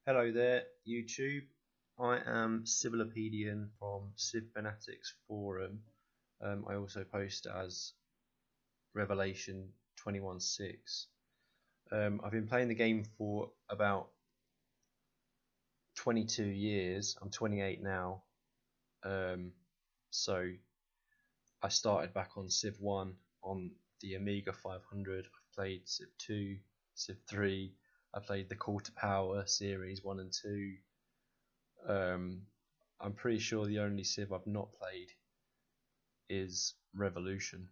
Hello there, YouTube. I am Civilopedian from Civ Fanatics Forum. I also post as Revelation 21.6. I've been playing the game for about 22 years. I'm 28 now. So I started back on Civ 1 on the Amiga 500. I've played Civ 2, Civ 3. I played the Call to Power series 1 and 2. I'm pretty sure the only Civ I've not played is Revolution.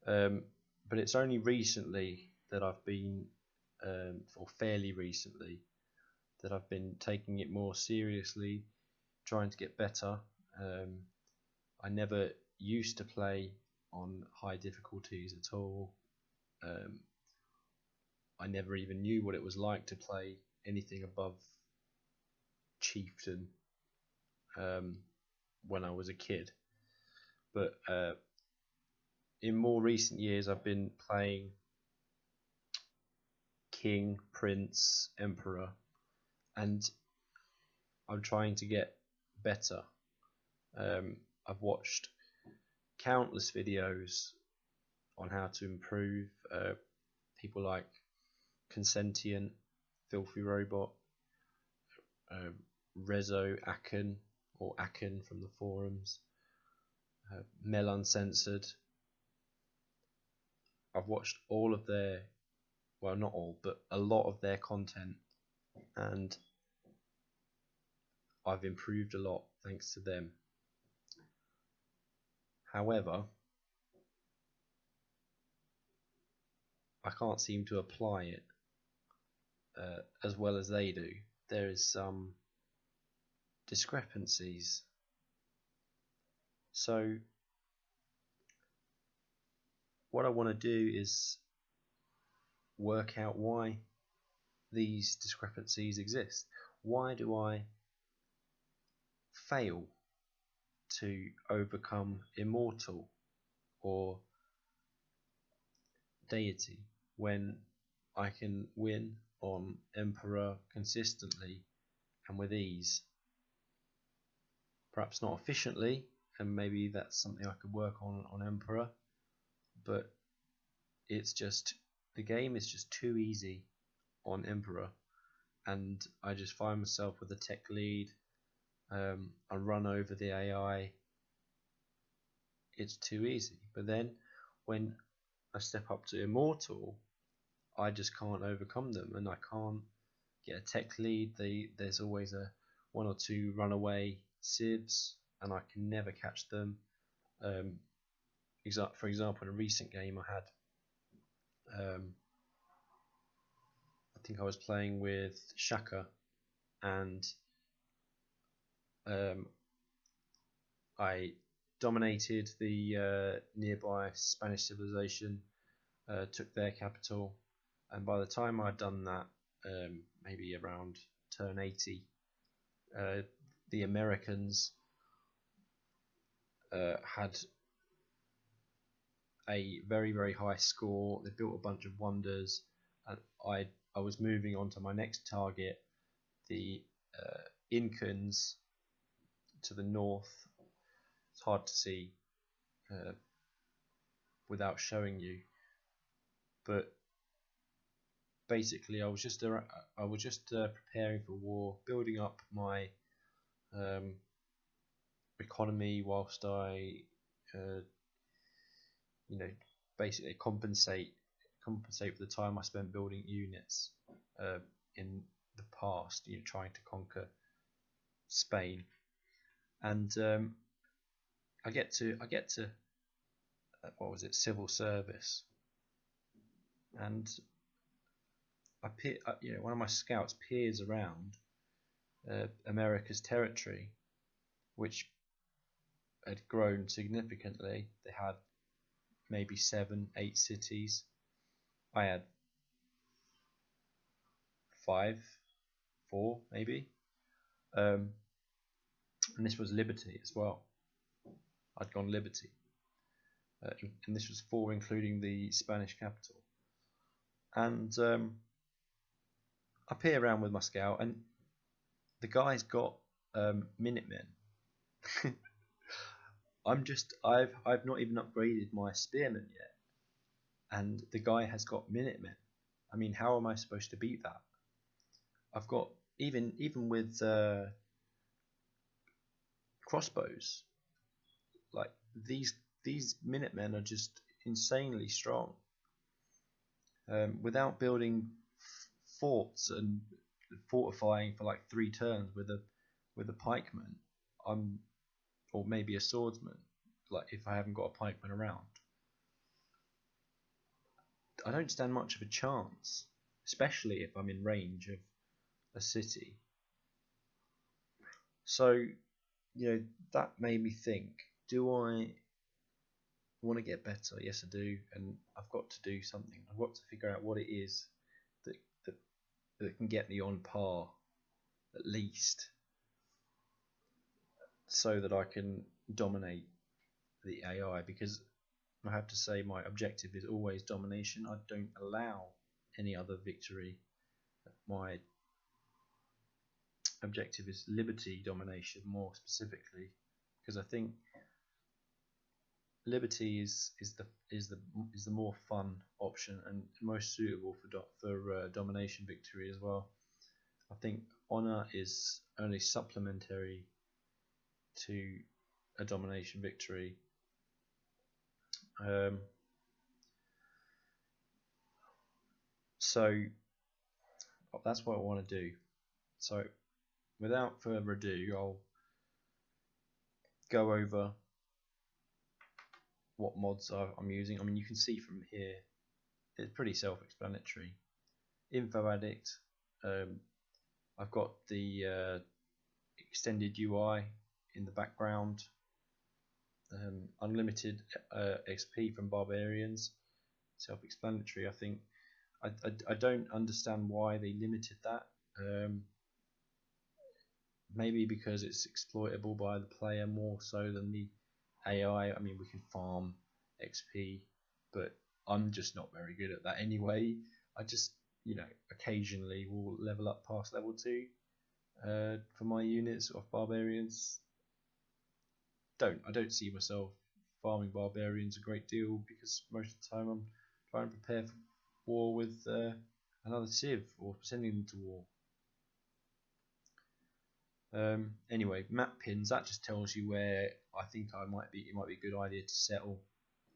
But it's only recently that I've been, or fairly recently, that I've been taking it more seriously, trying to get better. I never used to play on high difficulties at all. I never even knew what it was like to play anything above Chieftain when I was a kid. But in more recent years I've been playing King, Prince, Emperor, and I'm trying to get better. I've watched countless videos on how to improve. People like Consentient, Filthy Robot, Rezo, Attain, or Attain from the forums, Mel Uncensored. I've watched all of their, well, not all, but a lot of their content, and I've improved a lot thanks to them. However, I can't seem to apply it as well as they do. There is some discrepancies. So what I want to do is work out why these discrepancies exist. Why do I fail to overcome Immortal or Deity when I can win on Emperor consistently and with ease? Perhaps not efficiently, and maybe that's something I could work on Emperor, but it's just, the game is just too easy on Emperor, and I just find myself with a tech lead. I run over the AI. It's too easy. But then when I step up to Immortal, I just can't overcome them, and I can't get a tech lead. There's always a one or two runaway civs, and I can never catch them. For example, in a recent game I had, I think I was playing with Shaka, and I dominated the nearby Spanish civilization, took their capital, and by the time I'd done that, maybe around turn 80, the Americans had a very, very high score. They built a bunch of wonders, and I was moving on to my next target, the Incans to the north. It's hard to see without showing you, but basically I was just preparing for war, building up my economy whilst I basically compensate for the time I spent building units in the past, trying to conquer Spain. And I get to what was it, civil service, and one of my scouts peers around America's territory, which had grown significantly. They had maybe 7, 8 cities. I had 5, 4 maybe, and this was Liberty as well. I'd gone Liberty, and this was 4 including the Spanish capital. And I pee around with my scout, and the guy's got Minutemen. I've not even upgraded my spearmen yet, and the guy has got Minutemen. I mean, how am I supposed to beat that? I've got even with crossbows. Like these Minutemen are just insanely strong. Without building forts and fortifying for like 3 turns with a pikeman, or maybe a swordsman. Like if I haven't got a pikeman around, I don't stand much of a chance, especially if I'm in range of a city. So, that made me think, do I want to get better? Yes, I do, and I've got to do something. I've got to figure out what it is that that, that can get me on par, at least, so that I can dominate the AI, because I have to say my objective is always domination. I don't allow any other victory. My objective is liberty domination, more specifically, because I think liberty is the more fun option and most suitable for domination victory as well. I think honor is only supplementary to a domination victory. So that's what I want to do. So without further ado, I'll go over what mods I'm using. I mean, you can see from here, it's pretty self-explanatory. Info Addict, I've got the extended UI in the background. Unlimited XP from Barbarians, self-explanatory. I think I don't understand why they limited that. Maybe because it's exploitable by the player more so than the AI. I mean, we can farm XP, but I'm just not very good at that anyway. I just, occasionally will level up past level 2 for my units of Barbarians. I don't see myself farming Barbarians a great deal, because most of the time I'm trying to prepare for war with another Civ, or sending them to war. Anyway, map pins, that just tells you where I think it might be a good idea to settle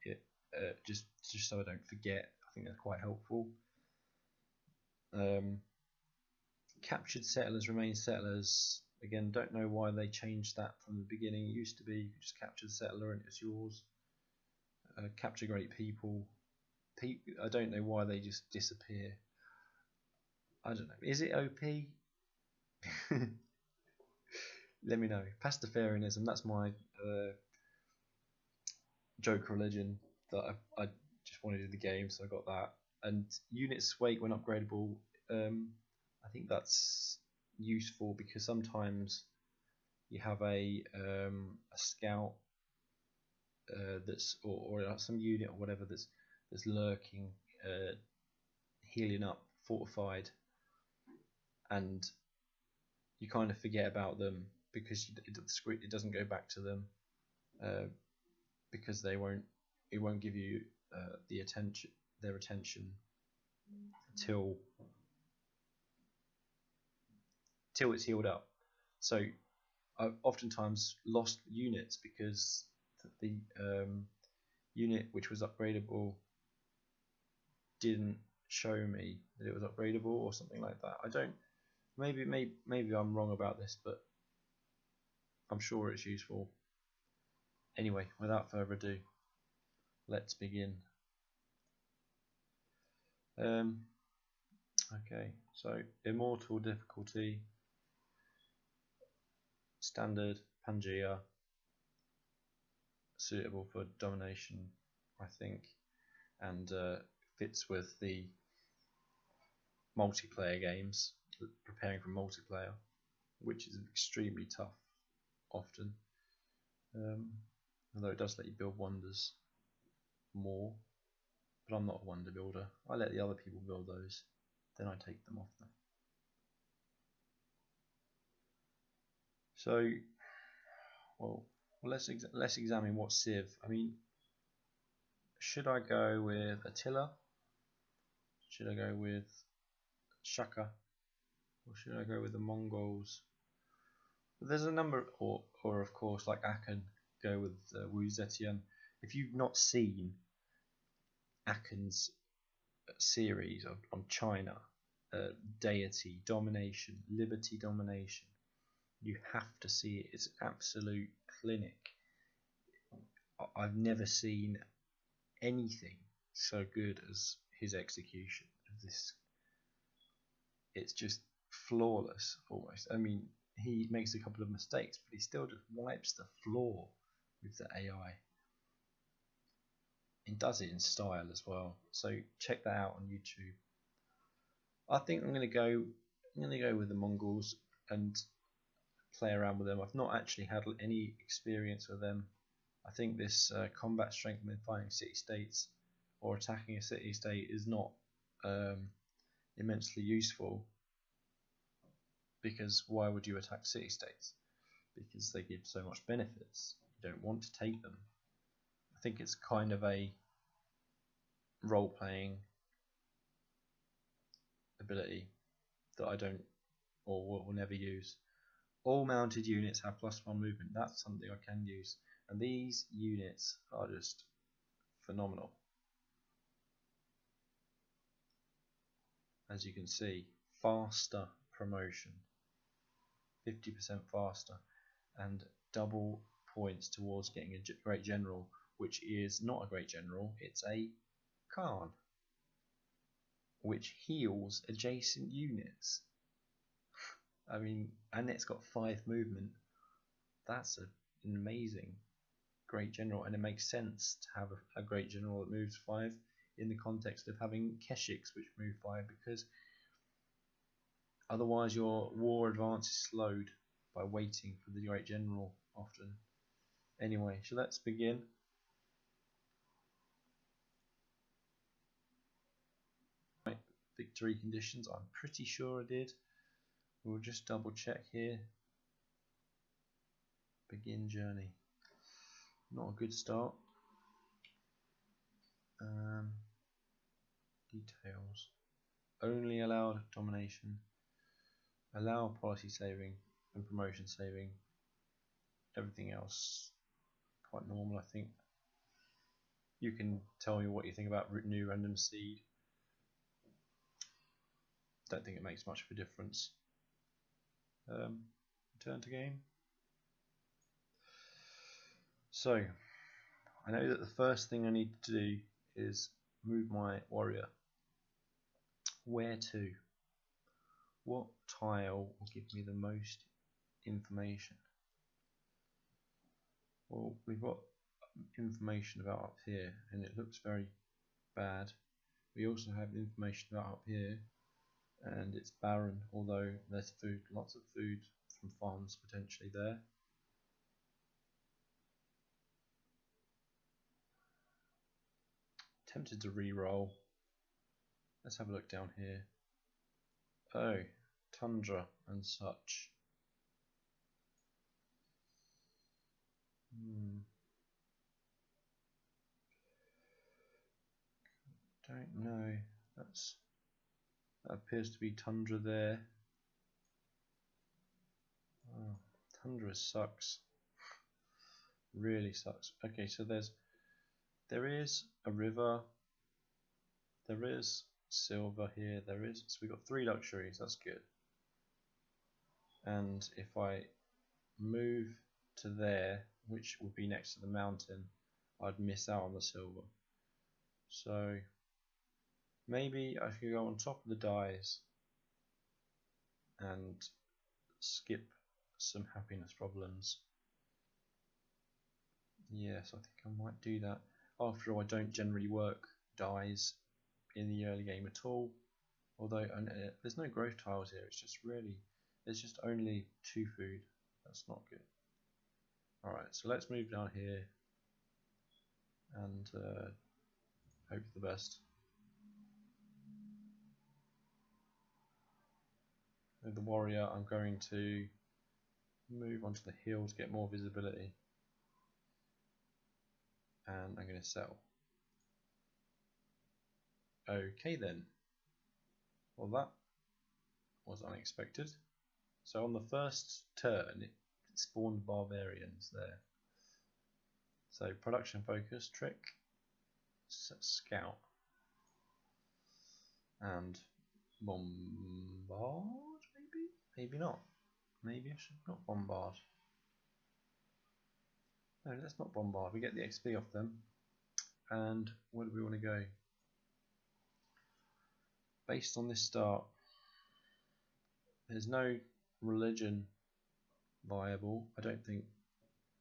it, just so I don't forget. I think that's quite helpful. Captured settlers remain settlers. Again, don't know why they changed that from the beginning. It used to be you could just capture the settler and it's yours. Capture great people. I don't know why they just disappear. I don't know. Is it OP? Let me know. Pastafarianism, that's my joke religion that I just wanted in the game, so I got that. And units weight when upgradable, I think that's useful because sometimes you have a scout that's or some unit or whatever that's lurking, healing up, fortified, and you kind of forget about them because it doesn't go back to them, because it won't give you their attention till it's healed up. So I've oftentimes lost units because the unit which was upgradable didn't show me that it was upgradable or something like that. I don't. Maybe I'm wrong about this, but I'm sure it's useful. Anyway, without further ado, let's begin. Okay, so Immortal difficulty, standard, Pangea, suitable for domination, I think, and fits with the multiplayer games, preparing for multiplayer, which is extremely tough often, although it does let you build wonders more, but I'm not a wonder builder. I let the other people build those, then I take them off them. So, well, let's examine what Civ. I mean, should I go with Attila? Should I go with Shaka? Or should I go with the Mongols? There's a number, or of course, like Aachen, go with Wu Zetian. If you've not seen Aachen's series on China, deity, domination, liberty, domination, you have to see it. It's an absolute clinic. I've never seen anything so good as his execution of this. It's just flawless, almost. I mean, he makes a couple of mistakes, but he still just wipes the floor with the AI. He does it in style as well. So check that out on YouTube. I think I'm gonna go with the Mongols and play around with them. I've not actually had any experience with them. I think this combat strength when fighting city-states or attacking a city-state is not immensely useful, because why would you attack city-states? Because they give so much benefits. You don't want to take them. I think it's kind of a role-playing ability that I don't or will never use. All mounted units have +1 movement. That's something I can use, and these units are just phenomenal. As you can see, faster promotion, 50% faster, and double points towards getting a great general, which is not a great general, it's a Khan, which heals adjacent units. I mean, and it's got 5 movement. That's an amazing great general, and it makes sense to have a great general that moves 5 in the context of having Keshiks which move 5, because otherwise your war advance is slowed by waiting for the great general often. Anyway, so let's begin. Right, victory conditions, I'm pretty sure I did. We'll just double check here. Begin journey. Not a good start. Details. Only allowed domination. Allow policy saving and promotion saving. Everything else quite normal, I think. You can tell me what you think about new random seed. Don't think it makes much of a difference. Return to game. So, I know that the first thing I need to do is move my warrior. Where to? What tile will give me the most information? Well, we've got information about up here, and it looks very bad. We also have information about up here, and it's barren, although there's food, lots of food from farms potentially there. Tempted to re-roll. Let's have a look down here. Oh, tundra and such. Don't know. That appears to be tundra there. Oh, tundra sucks. Really sucks. Okay, so there is a river. There is silver here. So we've got 3 luxuries. That's good. And if I move to there, which would be next to the mountain, I'd miss out on the silver. So maybe I could go on top of the dyes and skip some happiness problems. Yes, I think I might do that. After all, I don't generally work dyes in the early game at all. Although there's no growth tiles here. It's just only 2 food. That's not good. Alright, so let's move down here and hope for the best. With the warrior, I'm going to move onto the hill to get more visibility, and I'm going to sell. Okay then, well that was unexpected. So on the first turn it spawned barbarians there. So production focus, trick, scout, and bombard, maybe not. Maybe I should not bombard. No, let's not bombard. We get the XP off them. And where do we want to go? Based on this start, there's no religion viable. I don't think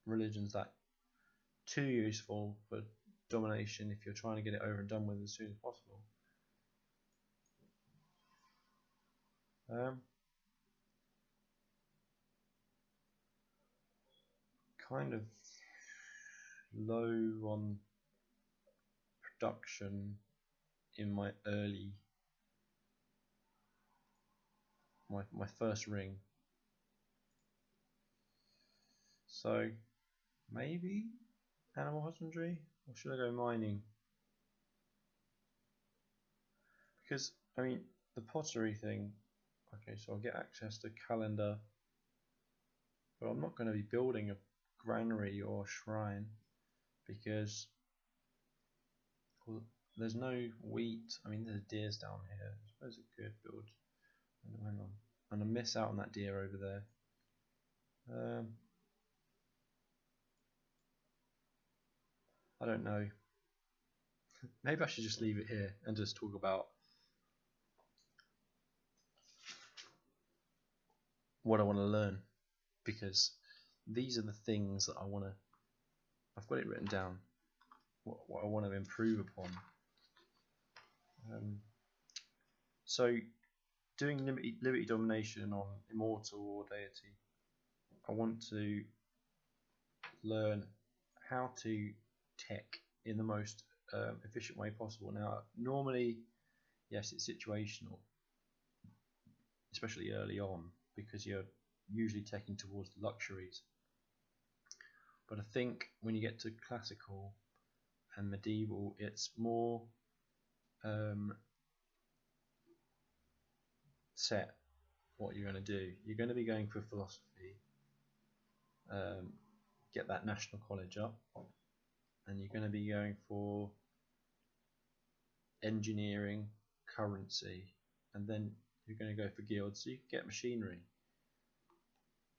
religion's that too useful for domination if you're trying to get it over and done with as soon as possible. Kind of low on production in my early my first ring, so maybe animal husbandry, or should I go mining? Because I mean the pottery thing, okay, so I'll get access to calendar, but I'm not going to be building a granary or shrine because, well, there's no wheat. I mean there's deers down here. I suppose it could build. Hang on, I'm going to miss out on that deer over there. I don't know. Maybe I should just leave it here and just talk about what I want to learn, because these are the things that I want to. I've got it written down. What I want to improve upon. So, doing liberty domination on Immortal+Deity, I want to learn how to tech in the most efficient way possible. Now, normally, yes, it's situational, especially early on, because you're usually taking towards the luxuries. But I think when you get to classical and medieval, it's more set what you're going to do. You're going to be going for philosophy, get that national college up, and you're going to be going for engineering, currency, and then you're going to go for guilds, so you can get machinery,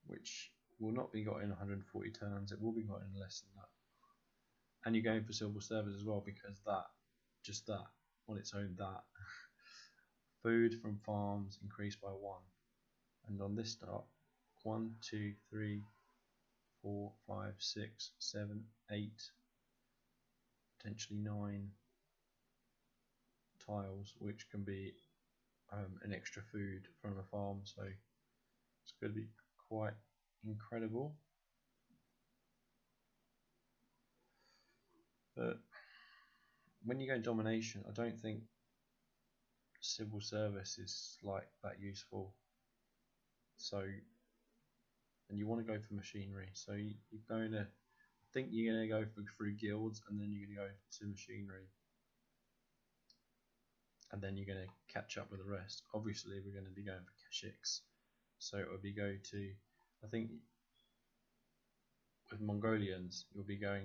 which will not be got in 140 turns, it will be got in less than that. And you're going for civil service as well, because just that on its own, that food from farms increased by 1, and on this start 1, 2, 3, 4, 5, 6, 7, 8, potentially 9 tiles, which can be an extra food from a farm, so it's going to be quite incredible. But when you go domination, I don't think civil service is like that useful. So, and you want to go for machinery, so you're going to, I think you're going to go through guilds, and then you're going to go to machinery, and then you're going to catch up with the rest. Obviously we're going to be going for Kashyyyks, so it would be go to, I think with Mongolians you'll be going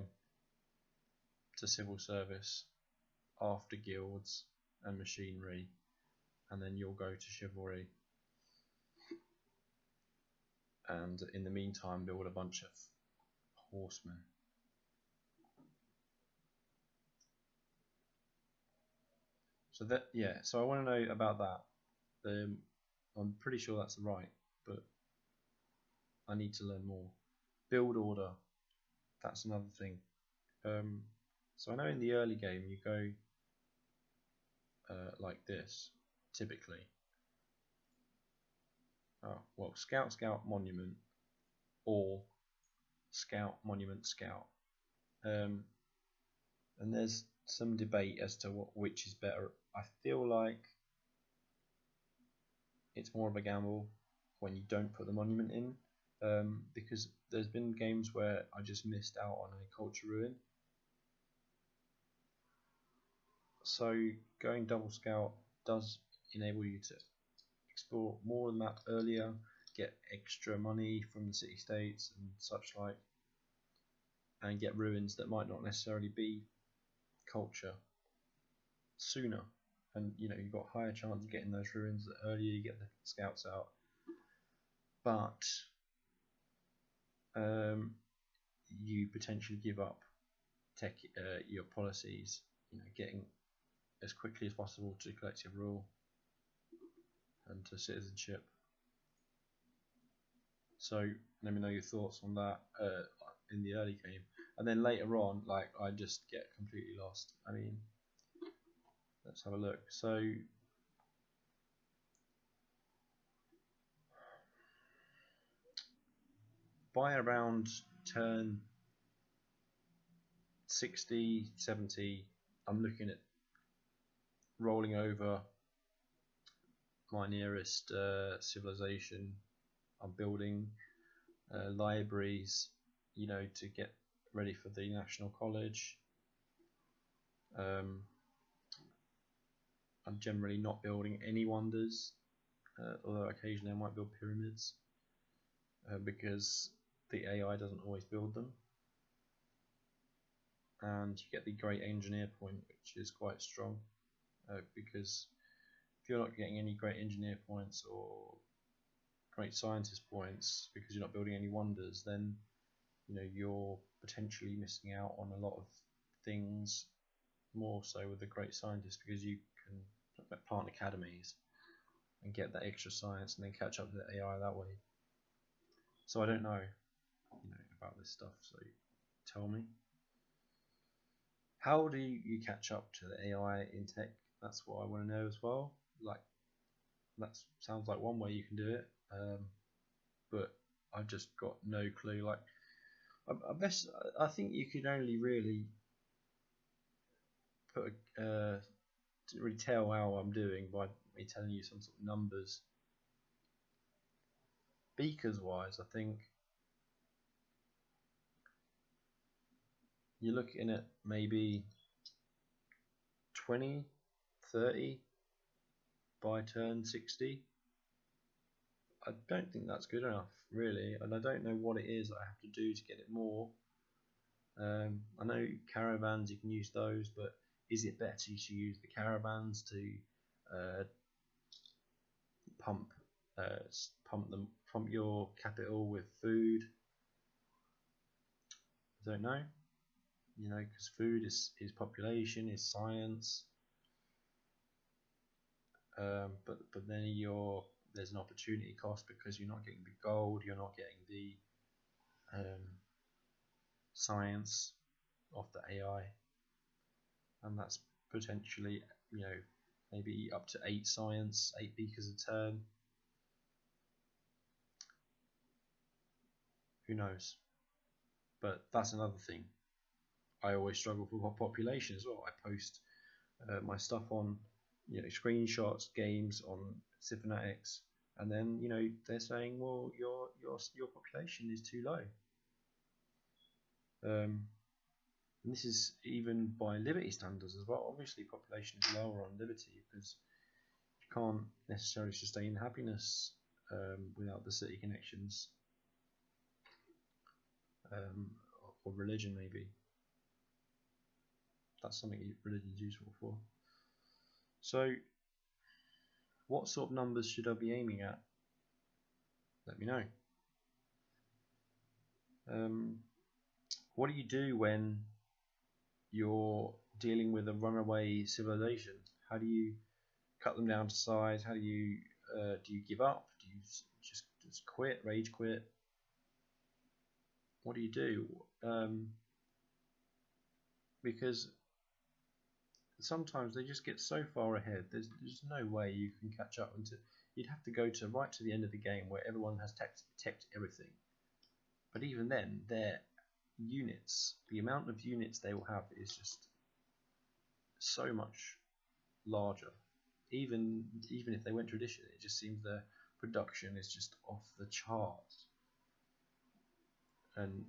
to civil service after guilds and machinery, and then you'll go to chivalry, and in the meantime build a bunch of horsemen. So that, yeah, so I want to know about that. I'm pretty sure that's right, but I need to learn more. Build order, that's another thing. So I know in the early game you go like this, typically. Oh, well, scout, scout, monument, or scout, monument, scout. And there's some debate as to which is better. I feel like it's more of a gamble when you don't put the monument in, because there's been games where I just missed out on a culture ruin. So going double scout does enable you to explore more of the map earlier, get extra money from the city states and such like, and get ruins that might not necessarily be culture sooner. And you've got higher chance of getting those ruins the earlier you get the scouts out. But you potentially give up your policies, getting as quickly as possible to collective rule and to citizenship. So let me know your thoughts on that in the early game, and then later on, like, I just get completely lost. I mean, let's have a look. So by around turn 60, 70, I'm looking at rolling over my nearest civilization. I'm building libraries, to get ready for the National College. I'm generally not building any wonders, although occasionally I might build pyramids, because the AI doesn't always build them. And you get the great engineer point, which is quite strong, because if you're not getting any great engineer points or great scientist points because you're not building any wonders, then you're potentially missing out on a lot of things, more so with the great scientist, because you can plant academies and get that extra science and then catch up to the AI that way. So I don't know, about this stuff, so tell me. How do you catch up to the AI in tech? That's what I want to know as well. Like, that sounds like one way you can do it, but I've just got no clue. Like, I think you could only really really tell how I'm doing by me telling you some sort of numbers. Beakers wise, I think you're looking at maybe 20, 30 by turn 60. I don't think that's good enough, really, and I don't know what it is I have to do to get it more. I know caravans, you can use those, but is it better to use the caravans to pump your capital with food? I don't know, because food is population, is science, but then there's an opportunity cost because you're not getting the gold, you're not getting the science of the AI, and that's potentially maybe up to 8 science, 8 beakers a turn. Who knows? But that's another thing. I always struggle for population as well. I post my stuff on screenshots, games on Cybernetics, and then they're saying, well, your population is too low. And this is even by Liberty standards as well. Obviously, population is lower on Liberty because you can't necessarily sustain happiness without the city connections, or religion maybe. That's something religion is useful for. So, what sort of numbers should I be aiming at? Let me know. What do you do when you're dealing with a runaway civilization? How do you cut them down to size? How do you give up? Do you just quit, rage quit? What do you do? Because sometimes they just get so far ahead. There's no way you can catch up until you'd have to go right to the end of the game where everyone has teched everything. But even then, their units, the amount of units they will have is just so much larger. Even if they went traditional, it just seems their production is just off the charts. and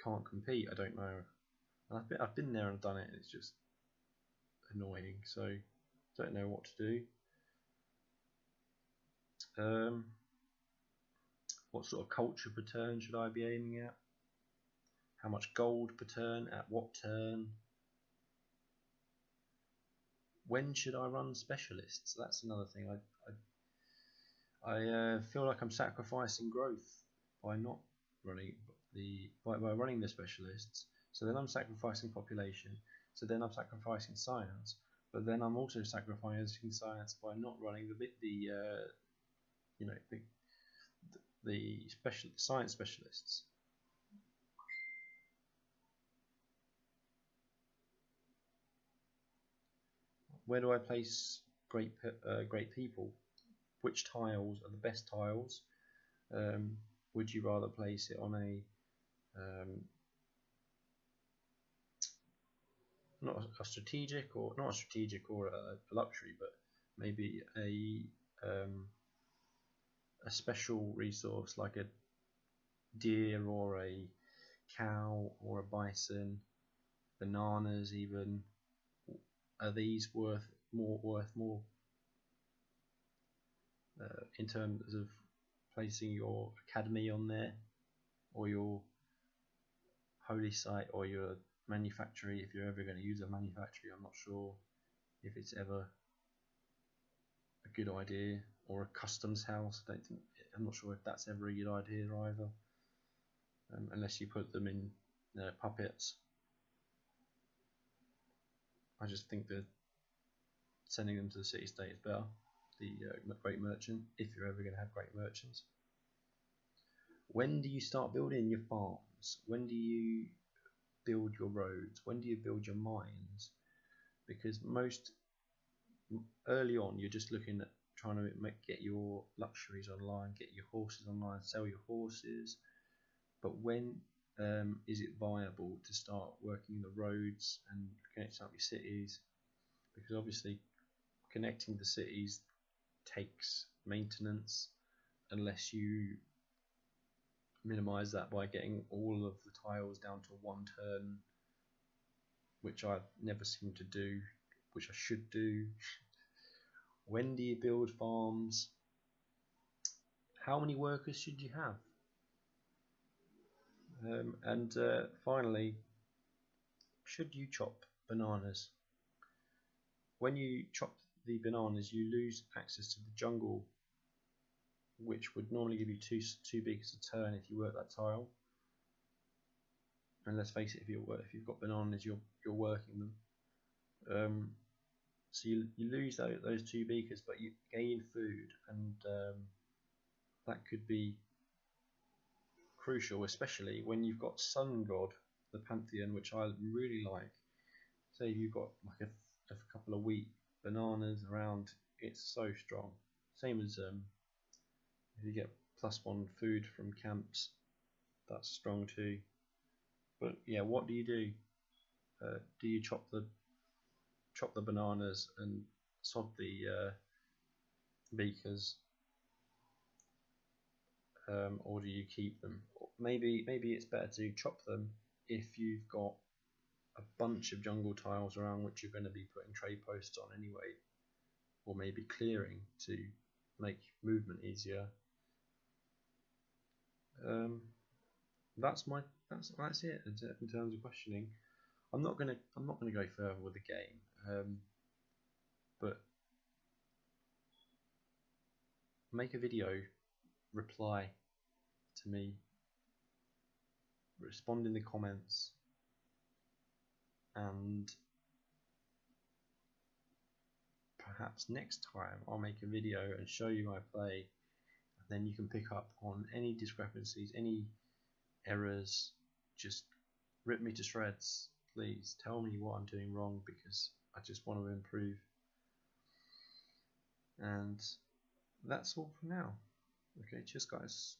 can't compete, I don't know. And I've been there and done it, and it's just annoying. So don't know what to do. What sort of culture per turn should I be aiming at? How much gold per turn? At what turn? When should I run specialists? That's another thing. I feel like I'm sacrificing growth by not running by running the specialists. So then I'm sacrificing population. So then I'm sacrificing science. But then I'm also sacrificing science by not running the science specialists. Where do I place great people? Which tiles are the best tiles? Would you rather place it on a not a strategic or a luxury, but maybe a special resource like a deer or a cow or a bison, bananas even? Are these worth more in terms of placing your academy on there, or your holy site, or your manufactory, if you're ever going to use a manufactory? I'm not sure if it's ever a good idea. Or a customs house. I'm not sure if that's ever a good idea either, unless you put them in puppets. I just think that sending them to the city state is better. The great merchant, if you're ever going to have great merchants. When do you start building your farms? When do you build your roads? When do you build your mines? Because early on you're just looking at trying to get your luxuries online, get your horses online, sell your horses. But when is it viable to start working the roads and connecting up your cities? Because obviously connecting the cities takes maintenance, unless you minimize that by getting all of the tiles down to one turn, which I've never seemed to do, which I should do. When do you build farms? How many workers should you have? And finally, should you chop bananas? When you chop the bananas, you lose access to the jungle, which would normally give you two beakers a turn if you work that tile. And let's face it, if you've got bananas, you're working them. So you lose those two beakers, but you gain food, and that could be crucial, especially when you've got Sun God, the Pantheon, which I really like. Say you've got like a couple of wheat bananas around, it's so strong. Same as if you get +1 food from camps, that's strong too. But yeah, what do you do? Do you chop the bananas and sod the beakers, or do you keep them? Maybe it's better to chop them if you've got a bunch of jungle tiles around which you're going to be putting trade posts on anyway, or maybe clearing to make movement easier. That's it in terms of questioning. I'm not gonna go further with the game, but make a video, reply to me, respond in the comments, and perhaps next time I'll make a video and show you my play, and then you can pick up on any discrepancies, any errors. Just rip me to shreds, please. Tell me what I'm doing wrong, because I just want to improve. And that's all for now. Okay, cheers guys.